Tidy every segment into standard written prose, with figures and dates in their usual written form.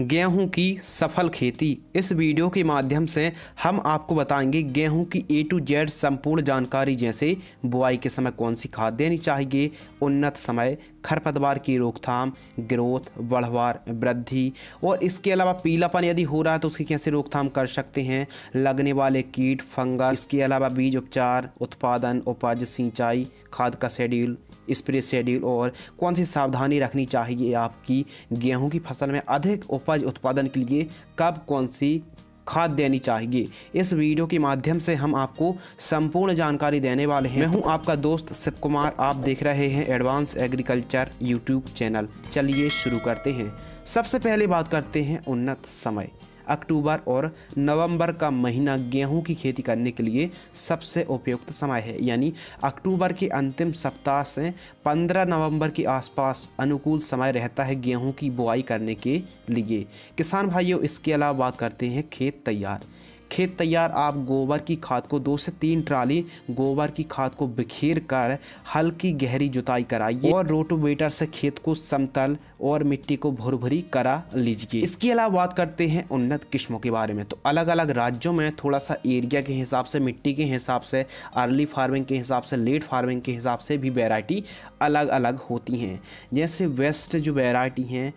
गेहूं की सफल खेती। इस वीडियो के माध्यम से हम आपको बताएंगे गेहूं की A to Z संपूर्ण जानकारी, जैसे बुआई के समय कौन सी खाद देनी चाहिए, उन्नत समय, खरपतवार की रोकथाम, ग्रोथ, बढ़वार, वृद्धि और इसके अलावा पीलापन यदि हो रहा है तो उसकी कैसे रोकथाम कर सकते हैं, लगने वाले कीट, फंगस, इसके अलावा बीज उपचार, उत्पादन, उपज, सिंचाई, खाद का शेड्यूल, स्प्रे शेड्यूल और कौन सी सावधानी रखनी चाहिए आपकी गेहूं की फसल में अधिक उपज उत्पादन के लिए, कब कौन सी खाद देनी चाहिए। इस वीडियो के माध्यम से हम आपको संपूर्ण जानकारी देने वाले हैं। मैं हूं आपका दोस्त शिव कुमार, आप देख रहे हैं एडवांस एग्रीकल्चर यूट्यूब चैनल। चलिए शुरू करते हैं। सबसे पहले बात करते हैं उन्नत समय। अक्टूबर और नवंबर का महीना गेहूं की खेती करने के लिए सबसे उपयुक्त समय है, यानी अक्टूबर के अंतिम सप्ताह से 15 नवंबर के आसपास अनुकूल समय रहता है गेहूं की बुआई करने के लिए। किसान भाइयों, इसके अलावा बात करते हैं खेत तैयार। खेत तैयार, आप गोबर की खाद को 2 से 3 ट्राली गोबर की खाद को बिखेर कर हल्की गहरी जुताई कराइए और रोटोवेटर से खेत को समतल और मिट्टी को भुरभुरी करा लीजिए। इसके अलावा बात करते हैं उन्नत किस्मों के बारे में। तो अलग अलग राज्यों में थोड़ा सा एरिया के हिसाब से, मिट्टी के हिसाब से, अर्ली फार्मिंग के हिसाब से, लेट फार्मिंग के हिसाब से भी वैरायटी अलग अलग होती हैं। जैसे वेस्ट जो वैरायटी हैं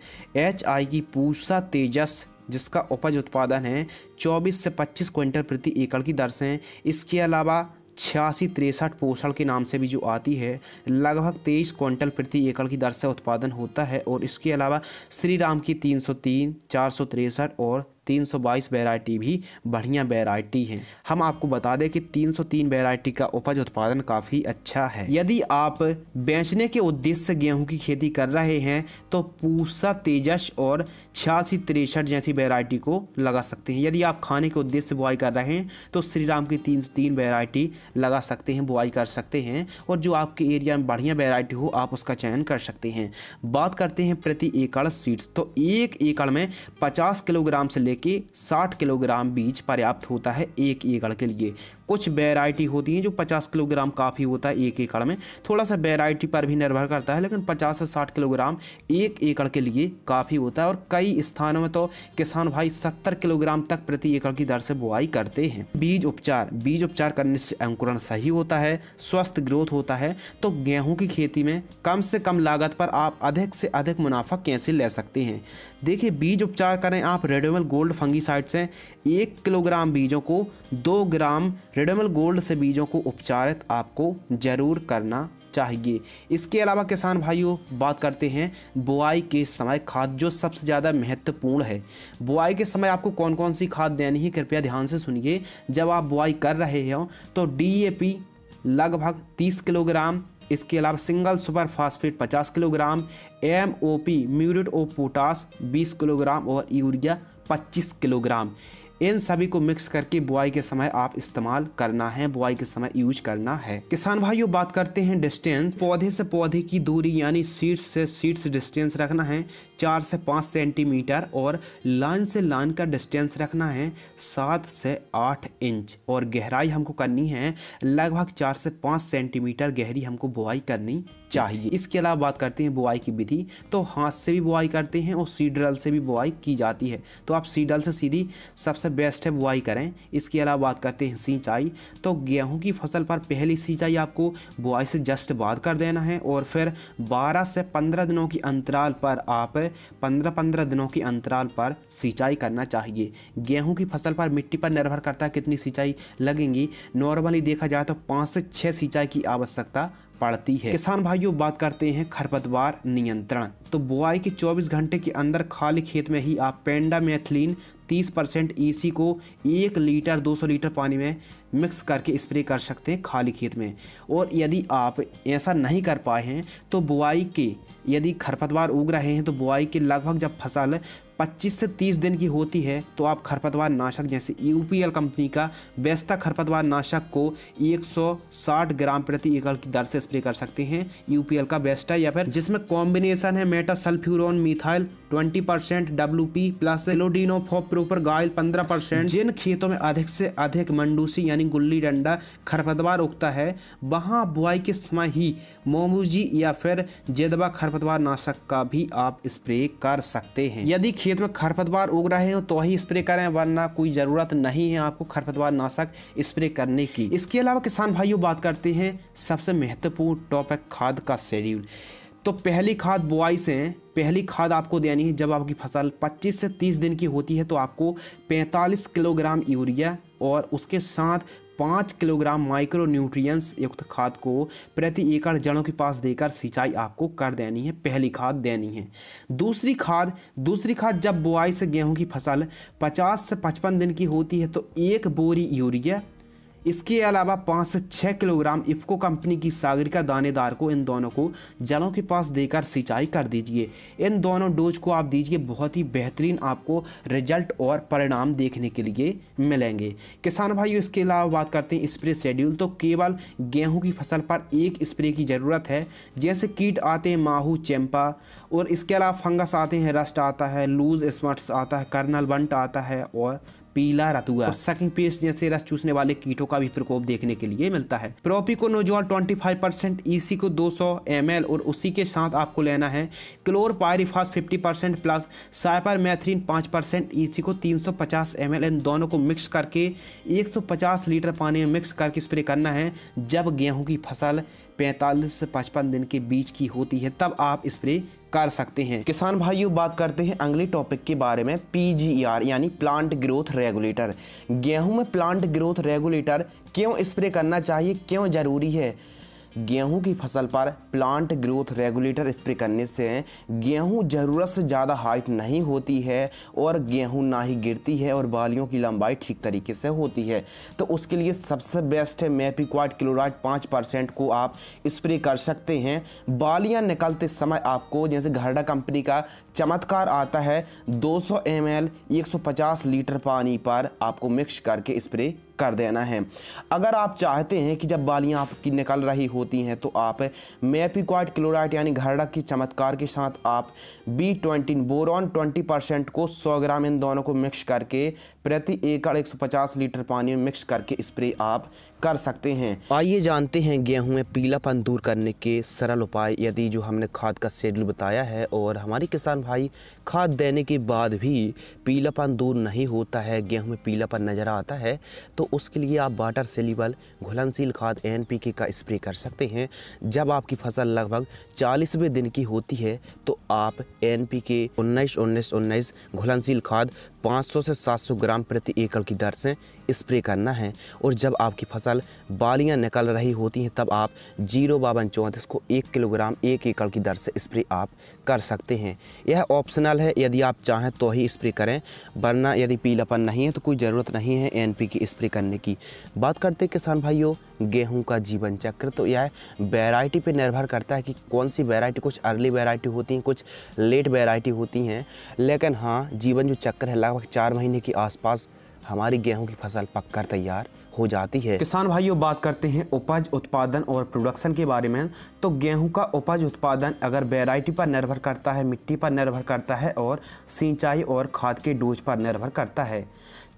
HI की पूसा तेजस, जिसका उपज उत्पादन है 24 से 25 क्विंटल प्रति एकड़ की दर से। इसके अलावा 8663 पोषण के नाम से भी जो आती है, लगभग 23 क्विंटल प्रति एकड़ की दर से उत्पादन होता है। और इसके अलावा श्री राम की 303, 463 और 322 वैरायटी भी बढ़िया वैरायटी हैं। हम आपको बता दें कि 303 वैरायटी का उपज उत्पादन काफ़ी अच्छा है। यदि आप बेचने के उद्देश्य से गेहूं की खेती कर रहे हैं तो पूसा तेजस और 8663 जैसी वैरायटी को लगा सकते हैं। यदि आप खाने के उद्देश्य से बुआई कर रहे हैं तो श्री राम की 303 वैरायटी लगा सकते हैं, बुआई कर सकते हैं। और जो आपके एरिया में बढ़िया वैरायटी हो आप उसका चयन कर सकते हैं। बात करते हैं प्रति एकड़ सीड्स। तो 1 एकड़ में 50 किलोग्राम से कि 60 किलोग्राम बीज पर्याप्त होता है 1 एकड़ के लिए। कुछ वैरायटी होती हैं जो 50 किलोग्राम काफ़ी होता है 1 एकड़ में, थोड़ा सा वैरायटी पर भी निर्भर करता है, लेकिन 50 से 60 किलोग्राम 1 एकड़ के लिए काफ़ी होता है। और कई स्थानों में तो किसान भाई 70 किलोग्राम तक प्रति एकड़ की दर से बुआई करते हैं। बीज उपचार करने से अंकुरण सही होता है, स्वस्थ ग्रोथ होता है। तो गेहूं की खेती में कम से कम लागत पर आप अधिक से अधिक मुनाफा कैसे ले सकते हैं। देखिए, बीज उपचार करें आप रेडोमल गोल्ड फंगीसाइड से। 1 किलोग्राम बीजों को 2 ग्राम रेडोमल गोल्ड से बीजों को उपचारित आपको जरूर करना चाहिए। इसके अलावा किसान भाइयों बात करते हैं बुआई के समय खाद, जो सबसे ज़्यादा महत्वपूर्ण है। बुआई के समय आपको कौन कौन सी खाद देनी है, कृपया ध्यान से सुनिए। जब आप बुआई कर रहे हो तो DAP लगभग 30 किलोग्राम, इसके अलावा single super phosphate 50 kilogram, MOP muriate of potash 20 kilogram और यूरिया 25 किलोग्राम, इन सभी को मिक्स करके बुआई के समय आप इस्तेमाल करना है, बुआई के समय यूज करना है। किसान भाइयों बात करते हैं डिस्टेंस। पौधे से पौधे की दूरी यानी सीड्स से सीड्स डिस्टेंस रखना है 4 से 5 सेंटीमीटर और लाइन से लाइन का डिस्टेंस रखना है 7 से 8 इंच और गहराई हमको करनी है लगभग 4 से 5 सेंटीमीटर गहरी हमको बुआई करनी चाहिए। इसके अलावा बात करते हैं बुआई की विधि। तो हाथ से भी बुआई करते हैं और सीडरल से भी बुआई की जाती है, तो आप सीडरल से सीधी सबसे बेस्ट है बुआई करें। इसके अलावा बात करते हैं सिंचाई। तो गेहूं की फसल पर पहली सिंचाई आपको बुआई से जस्ट बाद कर देना है और फिर 12 से 15 दिनों की अंतराल पर आप 15-15 दिनों की अंतराल पर सिंचाई करना चाहिए। गेहूं की फसल पर मिट्टी पर निर्भर करता है कितनी सिंचाई लगेंगी। नॉर्मली देखा जाए तो 5 से 6 सिंचाई की आवश्यकता पड़ती है। किसान भाइयों बात करते हैं खरपतवार नियंत्रण। तो बुआई के 24 घंटे के अंदर खाली खेत में ही आप पेंडामेथलिन 30% EC को 1 लीटर 200 लीटर पानी में मिक्स करके स्प्रे कर सकते हैं खाली खेत में। और यदि आप ऐसा नहीं कर पाए हैं तो बुआई के, यदि खरपतवार उग रहे हैं तो बुआई के लगभग जब फसल 25 से 30 दिन की होती है तो आप खरपतवार नाशक जैसे UPL कंपनी का बेस्ता खरपतवार नाशक को 160 ग्राम प्रति एकड़ की दर से स्प्रे कर सकते हैं। UPL का बेस्टा, या फिर जिसमें कॉम्बिनेशन है मेटासल्फ्यूरोन मिथाइल 20%, WP प्लस क्लोडिनोफॉप्रोपर गाइल 15%। जिन खेतों में अधिक से अधिक मंडूसी यानी गुल्ली डंडा खरपतवार उगता है वहां बुआई के समय ही मोमूजी या फिर जेदबा खरपतवार नाशक का भी आप स्प्रे कर सकते हैं। यदि खेत में खरपतवार उग रहे हो तो ही स्प्रे करें, वरना कोई ज़रूरत नहीं है आपको खरपतवार नाशक स्प्रे करने की। इसके अलावा किसान भाइयों बात करते हैं सबसे महत्वपूर्ण टॉपिक खाद का शेड्यूल। तो पहली खाद बुआई से पहली खाद आपको देनी है जब आपकी फसल 25 से 30 दिन की होती है, तो आपको 45 किलोग्राम यूरिया और उसके साथ 5 किलोग्राम माइक्रो न्यूट्रिएंट्स युक्त खाद को प्रति एकड़ जड़ों के पास देकर सिंचाई आपको कर देनी है। पहली खाद देनी है। दूसरी खाद जब बुआई से गेहूं की फसल 50 से 55 दिन की होती है तो 1 बोरी यूरिया, इसके अलावा 5 से 6 किलोग्राम इफ्को कंपनी की सागरिका दानेदार को, इन दोनों को जड़ों के पास देकर सिंचाई कर दीजिए। इन दोनों डोज को आप दीजिए, बहुत ही बेहतरीन आपको रिजल्ट और परिणाम देखने के लिए मिलेंगे। किसान भाइयों इसके अलावा बात करते हैं स्प्रे शेड्यूल। तो केवल गेहूं की फसल पर एक स्प्रे की ज़रूरत है। जैसे कीट आते हैं माहू, चैंपा, और इसके अलावा फंगस आते हैं, रस्ट आता है, लूज स्मट्स आता है, कर्नल बंट आता है और पीला रतुआ और सकिंग पेस्ट जैसे रस चूसने वाले कीटों का भी प्रकोप देखने के लिए मिलता है। प्रोपिकोनोजोल 25%, ईसी को 200 ml और उसी के साथ आपको लेना है क्लोरपायरिफास 50% प्लस साइपरमेथ्रिन 5%, ईसी को 350 ml। इन दोनों को मिक्स करके 150 लीटर पानी में मिक्स करके स्प्रे करना है। जब गेहूं की फसल 45 से 55 दिन के बीच की होती है तब आप स्प्रे कर सकते हैं। किसान भाइयों बात करते हैं अगले टॉपिक के बारे में, PGR यानी प्लांट ग्रोथ रेगुलेटर। गेहूं में प्लांट ग्रोथ रेगुलेटर क्यों स्प्रे करना चाहिए, क्यों जरूरी है? गेहूं की फसल पर प्लांट ग्रोथ रेगुलेटर स्प्रे करने से गेहूं ज़रूरत से ज़्यादा हाइट नहीं होती है और गेहूं ना ही गिरती है और बालियों की लंबाई ठीक तरीके से होती है। तो उसके लिए सबसे बेस्ट है मेपिक्वाड क्लोराइड 5% को आप स्प्रे कर सकते हैं। बालियां निकलते समय आपको जैसे घरडा कंपनी का चमत्कार आता है 200 ml 150 लीटर पानी पर आपको मिक्स करके स्प्रे कर देना है। अगर आप चाहते हैं कि जब बालियां आपकी निकल रही होती हैं तो आप मेपिक्वाड क्लोराइड यानी घरडा की चमत्कार के साथ आप B20 बोरॉन 20% को 100 ग्राम, इन दोनों को मिक्स करके प्रति एकड़ 150 लीटर पानी में मिक्स करके स्प्रे आप कर सकते हैं। आइए जानते हैं गेहूं में पीलापन दूर करने के सरल उपाय। यदि जो हमने खाद का शेड्यूल बताया है और हमारे किसान भाई खाद देने के बाद भी पीलापन दूर नहीं होता है, गेहूं में पीलापन नज़र आता है, तो उसके लिए आप वाटर सेल्युबल घुलनशील खाद NPK का स्प्रे कर सकते हैं। जब आपकी फसल लगभग 40वें दिन की होती है तो आप NPK 19-19-19 घुलनशील खाद 500 से 700 ग्राम प्रति एकड़ की दर से स्प्रे करना है। और जब आपकी फसल बालियां निकल रही होती हैं तब आप 05234 को 1 किलोग्राम 1 एकड़ की दर से स्प्रे आप कर सकते हैं। यह ऑप्शनल है, यदि आप चाहें तो ही स्प्रे करें, वरना यदि पीलापन नहीं है तो कोई ज़रूरत नहीं है NPK स्प्रे करने की। बात करते किसान भाइयों गेहूं का जीवन चक्र। तो यह वैरायटी पे निर्भर करता है कि कौन सी वैरायटी, कुछ अर्ली वैरायटी होती हैं, कुछ लेट वैरायटी होती हैं, लेकिन हाँ जीवन जो चक्र है लगभग 4 महीने के आसपास हमारी गेहूं की फसल पककर तैयार हो जाती है। किसान भाइयों बात करते हैं उपज उत्पादन और प्रोडक्शन के बारे में। तो गेहूं का उपज उत्पादन अगर वैरायटी पर निर्भर करता है, मिट्टी पर निर्भर करता है और सिंचाई और खाद के डोज पर निर्भर करता है।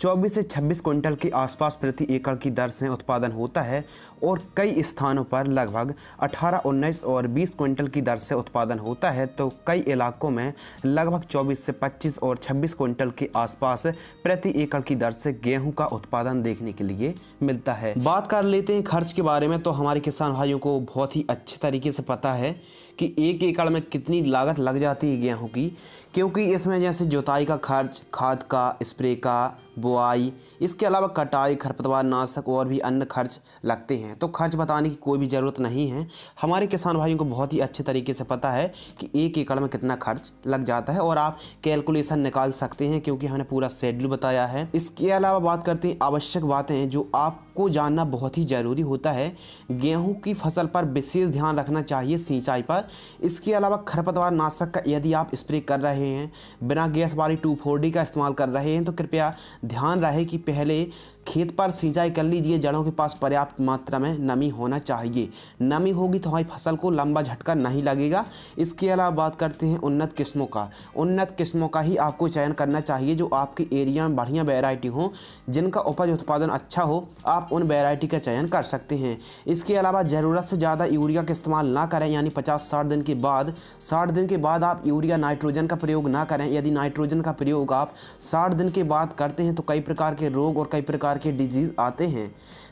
24 से 26 क्विंटल के आसपास प्रति एकड़ की दर से उत्पादन होता है और कई स्थानों पर लगभग 18, 19 और 20 क्विंटल की दर से उत्पादन होता है। तो कई इलाकों में लगभग 24 से 25 और 26 क्विंटल के आसपास प्रति एकड़ की दर से गेहूं का उत्पादन देखने के लिए मिलता है। बात कर लेते हैं खर्च के बारे में। तो हमारे किसान भाइयों को बहुत ही अच्छे तरीके से पता है कि 1 एकड़ में कितनी लागत लग जाती है गेहूं की, क्योंकि इसमें जैसे जुताई का खर्च, खाद का, स्प्रे का, बुआई, इसके अलावा कटाई, खरपतवार नाशक और भी अन्य खर्च लगते हैं। तो खर्च बताने की कोई भी ज़रूरत नहीं है। हमारे किसान भाइयों को बहुत ही अच्छे तरीके से पता है कि 1 एकड़ में कितना खर्च लग जाता है और आप कैलकुलेशन निकाल सकते हैं क्योंकि हमने पूरा शेड्यूल बताया है। इसके अलावा बात करते हैं आवश्यक बातें जो आप आपको जानना बहुत ही ज़रूरी होता है। गेहूं की फसल पर विशेष ध्यान रखना चाहिए सिंचाई पर। इसके अलावा खरपतवार नाशक का यदि आप स्प्रे कर रहे हैं, बिना गैस वाली 2,4-D का इस्तेमाल कर रहे हैं, तो कृपया ध्यान रहे कि पहले खेत पर सिंचाई कर लीजिए। जड़ों के पास पर्याप्त मात्रा में नमी होना चाहिए। नमी होगी तो हमारी फसल को लंबा झटका नहीं लगेगा। इसके अलावा बात करते हैं उन्नत किस्मों का। उन्नत किस्मों का ही आपको चयन करना चाहिए जो आपके एरिया में बढ़िया वैरायटी हो, जिनका उपज उत्पादन अच्छा हो। आप उन वैरायटी का चयन कर सकते हैं। इसके अलावा ज़रूरत से ज़्यादा यूरिया का इस्तेमाल ना करें, यानी 50-60 दिन के बाद 60 दिन के बाद आप यूरिया नाइट्रोजन का प्रयोग ना करें। यदि नाइट्रोजन का प्रयोग आप 60 दिन के बाद करते हैं तो कई प्रकार के रोग और कई प्रकार के डिजीज आते हैं।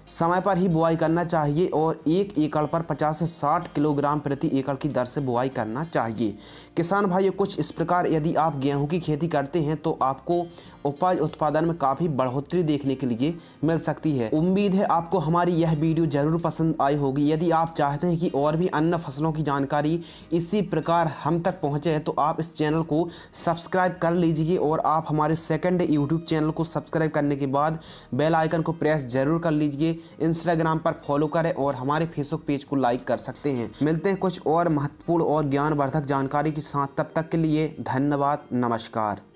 समय पर ही बुआई करना चाहिए और 1 एकड़ पर 50 से 60 किलोग्राम प्रति एकड़ की दर से बुआई करना चाहिए। किसान भाइयों, कुछ इस प्रकार यदि आप गेहूं की खेती करते हैं तो आपको उपज उत्पादन में काफ़ी बढ़ोतरी देखने के लिए मिल सकती है। उम्मीद है आपको हमारी यह वीडियो ज़रूर पसंद आई होगी। यदि आप चाहते हैं कि और भी अन्य फसलों की जानकारी इसी प्रकार हम तक पहुँचे तो आप इस चैनल को सब्सक्राइब कर लीजिए और आप हमारे सेकंड यूट्यूब चैनल को सब्सक्राइब करने के बाद बेल आइकन को प्रेस जरूर कर लीजिए। इंस्टाग्राम पर फॉलो करें और हमारे फेसबुक पेज को लाइक कर सकते हैं। मिलते हैं कुछ और महत्वपूर्ण और ज्ञानवर्धक जानकारी के साथ। तब तक के लिए धन्यवाद, नमस्कार।